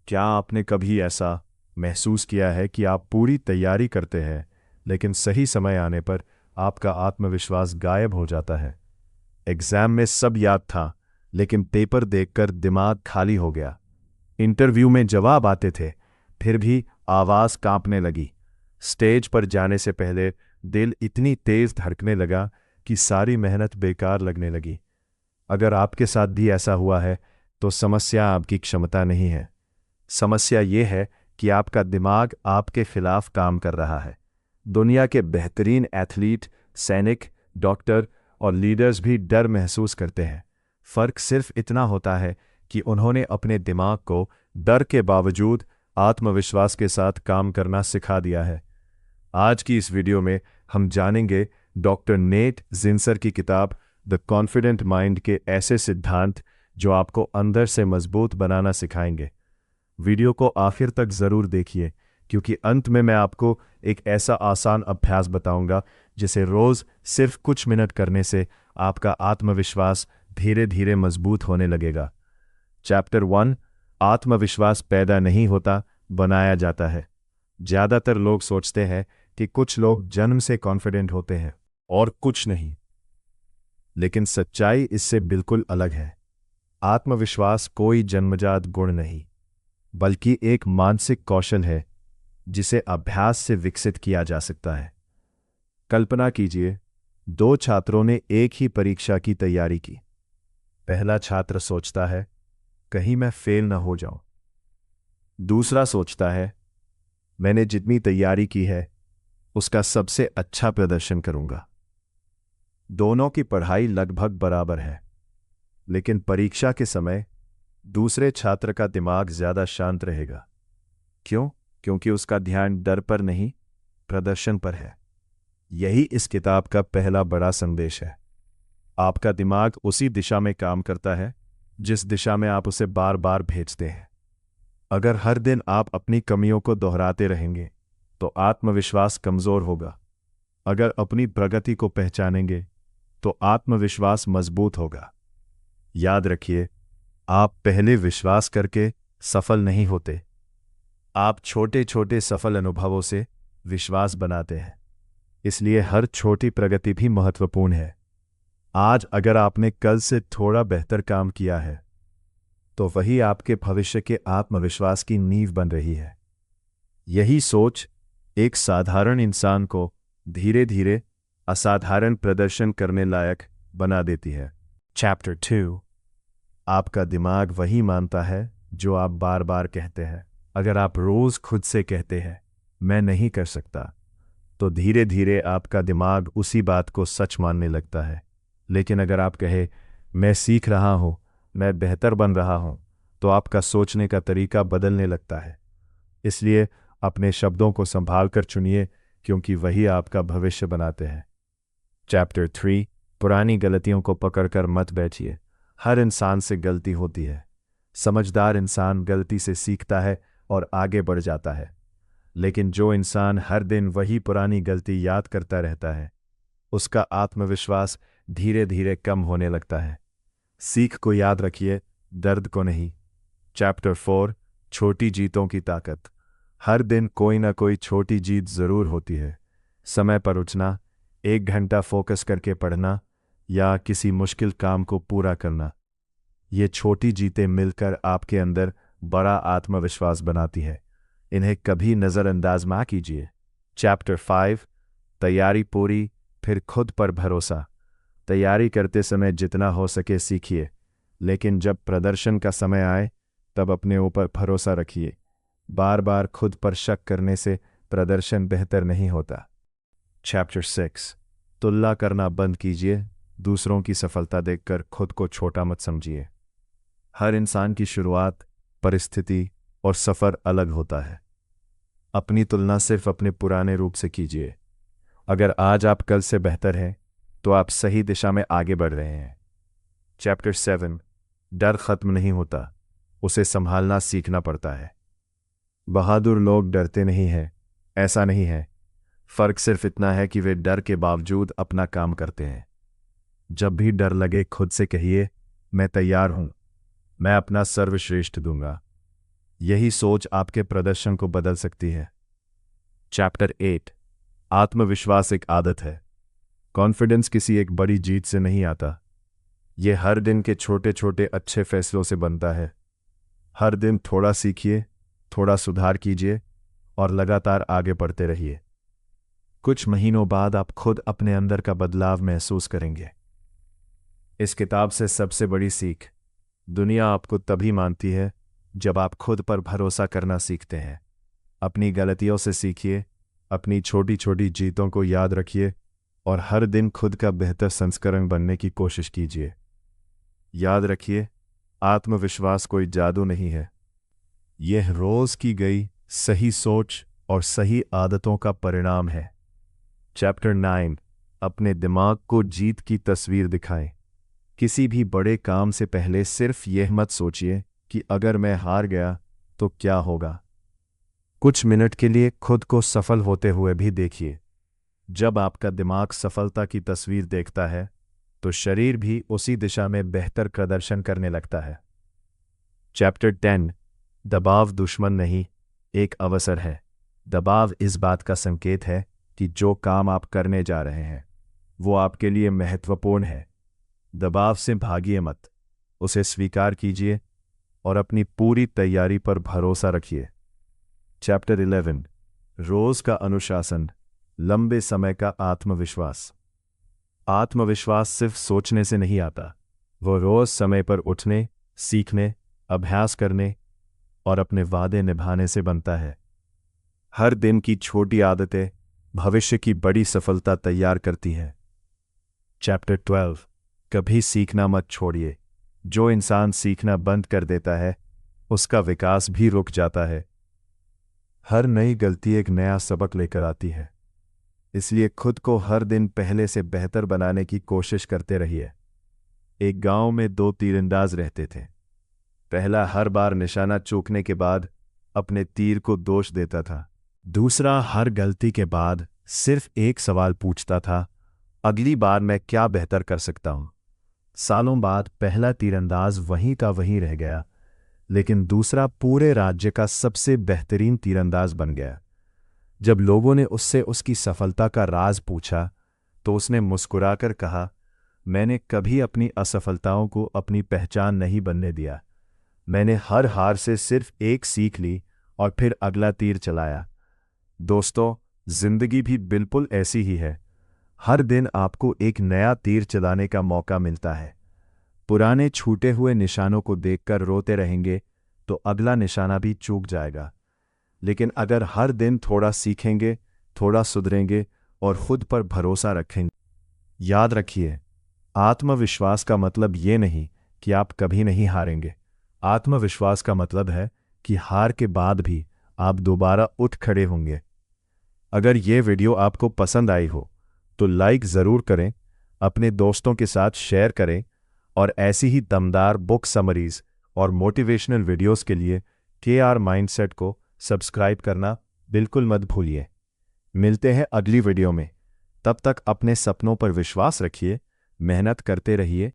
क्या आपने कभी ऐसा महसूस किया है कि आप पूरी तैयारी करते हैं, लेकिन सही समय आने पर आपका आत्मविश्वास गायब हो जाता है? एग्जाम में सब याद था, लेकिन पेपर देखकर दिमाग खाली हो गया। इंटरव्यू में जवाब आते थे, फिर भी आवाज़ कांपने लगी। स्टेज पर जाने से पहले दिल इतनी तेज धड़कने लगा कि सारी मेहनत बेकार लगने लगी। अगर आपके साथ भी ऐसा हुआ है, तो समस्या आपकी क्षमता नहीं है। समस्या ये है कि आपका दिमाग आपके खिलाफ काम कर रहा है। दुनिया के बेहतरीन एथलीट, सैनिक, डॉक्टर और लीडर्स भी डर महसूस करते हैं। फर्क सिर्फ इतना होता है कि उन्होंने अपने दिमाग को डर के बावजूद आत्मविश्वास के साथ काम करना सिखा दिया है। आज की इस वीडियो में हम जानेंगे डॉक्टर नेट जिंसर की किताब द कॉन्फिडेंट माइंड के ऐसे सिद्धांत जो आपको अंदर से मजबूत बनाना सिखाएंगे। वीडियो को आखिर तक ज़रूर देखिए, क्योंकि अंत में मैं आपको एक ऐसा आसान अभ्यास बताऊंगा जिसे रोज़ सिर्फ कुछ मिनट करने से आपका आत्मविश्वास धीरे धीरे मजबूत होने लगेगा। चैप्टर 1, आत्मविश्वास पैदा नहीं होता, बनाया जाता है। ज़्यादातर लोग सोचते हैं कि कुछ लोग जन्म से कॉन्फिडेंट होते हैं और कुछ नहीं, लेकिन सच्चाई इससे बिल्कुल अलग है। आत्मविश्वास कोई जन्मजात गुण नहीं, बल्कि एक मानसिक कौशल है जिसे अभ्यास से विकसित किया जा सकता है। कल्पना कीजिए, दो छात्रों ने एक ही परीक्षा की तैयारी की। पहला छात्र सोचता है, कहीं मैं फेल न हो जाऊं। दूसरा सोचता है, मैंने जितनी तैयारी की है उसका सबसे अच्छा प्रदर्शन करूंगा। दोनों की पढ़ाई लगभग बराबर है, लेकिन परीक्षा के समय दूसरे छात्र का दिमाग ज्यादा शांत रहेगा। क्यों? क्योंकि उसका ध्यान डर पर नहीं, प्रदर्शन पर है। यही इस किताब का पहला बड़ा संदेश है। आपका दिमाग उसी दिशा में काम करता है जिस दिशा में आप उसे बार बार भेजते हैं। अगर हर दिन आप अपनी कमियों को दोहराते रहेंगे तो आत्मविश्वास कमजोर होगा। अगर अपनी प्रगति को पहचानेंगे तो आत्मविश्वास मजबूत होगा। याद रखिए, आप पहले विश्वास करके सफल नहीं होते, आप छोटे छोटे सफल अनुभवों से विश्वास बनाते हैं। इसलिए हर छोटी प्रगति भी महत्वपूर्ण है। आज अगर आपने कल से थोड़ा बेहतर काम किया है, तो वही आपके भविष्य के आत्मविश्वास की नींव बन रही है। यही सोच एक साधारण इंसान को धीरे धीरे असाधारण प्रदर्शन करने लायक बना देती है। चैप्टर 2, आपका दिमाग वही मानता है जो आप बार बार कहते हैं। अगर आप रोज खुद से कहते हैं, मैं नहीं कर सकता, तो धीरे धीरे आपका दिमाग उसी बात को सच मानने लगता है। लेकिन अगर आप कहे, मैं सीख रहा हूं, मैं बेहतर बन रहा हूं, तो आपका सोचने का तरीका बदलने लगता है। इसलिए अपने शब्दों को संभाल कर चुनिए, क्योंकि वही आपका भविष्य बनाते हैं। चैप्टर 3, पुरानी गलतियों को पकड़कर मत बैठिए। हर इंसान से गलती होती है। समझदार इंसान गलती से सीखता है और आगे बढ़ जाता है। लेकिन जो इंसान हर दिन वही पुरानी गलती याद करता रहता है, उसका आत्मविश्वास धीरे धीरे कम होने लगता है। सीख को याद रखिए, दर्द को नहीं। चैप्टर 4, छोटी जीतों की ताकत। हर दिन कोई ना कोई छोटी जीत जरूर होती है। समय पर उठना, 1 घंटा फोकस करके पढ़ना या किसी मुश्किल काम को पूरा करना। ये छोटी जीतें मिलकर आपके अंदर बड़ा आत्मविश्वास बनाती है। इन्हें कभी नज़रअंदाज ना कीजिए। चैप्टर 5, तैयारी पूरी, फिर खुद पर भरोसा। तैयारी करते समय जितना हो सके सीखिए, लेकिन जब प्रदर्शन का समय आए तब अपने ऊपर भरोसा रखिए। बार बार खुद पर शक करने से प्रदर्शन बेहतर नहीं होता। चैप्टर 6, तुलना करना बंद कीजिए। दूसरों की सफलता देखकर खुद को छोटा मत समझिए। हर इंसान की शुरुआत, परिस्थिति और सफ़र अलग होता है। अपनी तुलना सिर्फ अपने पुराने रूप से कीजिए। अगर आज आप कल से बेहतर हैं, तो आप सही दिशा में आगे बढ़ रहे हैं। चैप्टर 7, डर खत्म नहीं होता, उसे संभालना सीखना पड़ता है। बहादुर लोग डरते नहीं हैं, ऐसा नहीं है। फर्क सिर्फ इतना है कि वे डर के बावजूद अपना काम करते हैं। जब भी डर लगे, खुद से कहिए, मैं तैयार हूं, मैं अपना सर्वश्रेष्ठ दूंगा। यही सोच आपके प्रदर्शन को बदल सकती है। चैप्टर 8 आत्मविश्वास एक आदत है। कॉन्फिडेंस किसी एक बड़ी जीत से नहीं आता। यह हर दिन के छोटे छोटे अच्छे फैसलों से बनता है। हर दिन थोड़ा सीखिए, थोड़ा सुधार कीजिए और लगातार आगे बढ़ते रहिए। कुछ महीनों बाद आप खुद अपने अंदर का बदलाव महसूस करेंगे। इस किताब से सबसे बड़ी सीख, दुनिया आपको तभी मानती है जब आप खुद पर भरोसा करना सीखते हैं। अपनी गलतियों से सीखिए, अपनी छोटी छोटी जीतों को याद रखिए और हर दिन खुद का बेहतर संस्करण बनने की कोशिश कीजिए। याद रखिए, आत्मविश्वास कोई जादू नहीं है। यह रोज की गई सही सोच और सही आदतों का परिणाम है। चैप्टर 9 अपने दिमाग को जीत की तस्वीर दिखाएं। किसी भी बड़े काम से पहले सिर्फ यह मत सोचिए कि अगर मैं हार गया तो क्या होगा। कुछ मिनट के लिए खुद को सफल होते हुए भी देखिए। जब आपका दिमाग सफलता की तस्वीर देखता है तो शरीर भी उसी दिशा में बेहतर प्रदर्शन करने लगता है। चैप्टर 10 दबाव दुश्मन नहीं, एक अवसर है। दबाव इस बात का संकेत है कि जो काम आप करने जा रहे हैं वो आपके लिए महत्वपूर्ण है। दबाव से भागिए मत, उसे स्वीकार कीजिए और अपनी पूरी तैयारी पर भरोसा रखिए। चैप्टर 11 रोज का अनुशासन, लंबे समय का आत्मविश्वास। आत्मविश्वास सिर्फ सोचने से नहीं आता, वो रोज समय पर उठने, सीखने, अभ्यास करने और अपने वादे निभाने से बनता है। हर दिन की छोटी आदतें भविष्य की बड़ी सफलता तैयार करती हैं। चैप्टर 12 कभी सीखना मत छोड़िए। जो इंसान सीखना बंद कर देता है उसका विकास भी रुक जाता है। हर नई गलती एक नया सबक लेकर आती है, इसलिए खुद को हर दिन पहले से बेहतर बनाने की कोशिश करते रहिए। एक गांव में 2 तीरंदाज रहते थे। पहला हर बार निशाना चूकने के बाद अपने तीर को दोष देता था। दूसरा हर गलती के बाद सिर्फ एक सवाल पूछता था, अगली बार मैं क्या बेहतर कर सकता हूं। सालों बाद पहला तीरंदाज वहीं का वहीं रह गया, लेकिन दूसरा पूरे राज्य का सबसे बेहतरीन तीरंदाज बन गया। जब लोगों ने उससे उसकी सफलता का राज पूछा तो उसने मुस्कुराकर कहा, मैंने कभी अपनी असफलताओं को अपनी पहचान नहीं बनने दिया। मैंने हर हार से सिर्फ एक सीख ली और फिर अगला तीर चलाया। दोस्तों, जिंदगी भी बिल्कुल ऐसी ही है। हर दिन आपको एक नया तीर चलाने का मौका मिलता है। पुराने छूटे हुए निशानों को देखकर रोते रहेंगे तो अगला निशाना भी चूक जाएगा। लेकिन अगर हर दिन थोड़ा सीखेंगे, थोड़ा सुधरेंगे और खुद पर भरोसा रखेंगे, याद रखिए, आत्मविश्वास का मतलब ये नहीं कि आप कभी नहीं हारेंगे। आत्मविश्वास का मतलब है कि हार के बाद भी आप दोबारा उठ खड़े होंगे। अगर ये वीडियो आपको पसंद आई हो तो लाइक ज़रूर करें, अपने दोस्तों के साथ शेयर करें और ऐसी ही दमदार बुक समरीज और मोटिवेशनल वीडियोस के लिए KR माइंडसेट को सब्सक्राइब करना बिल्कुल मत भूलिए। मिलते हैं अगली वीडियो में। तब तक अपने सपनों पर विश्वास रखिए, मेहनत करते रहिए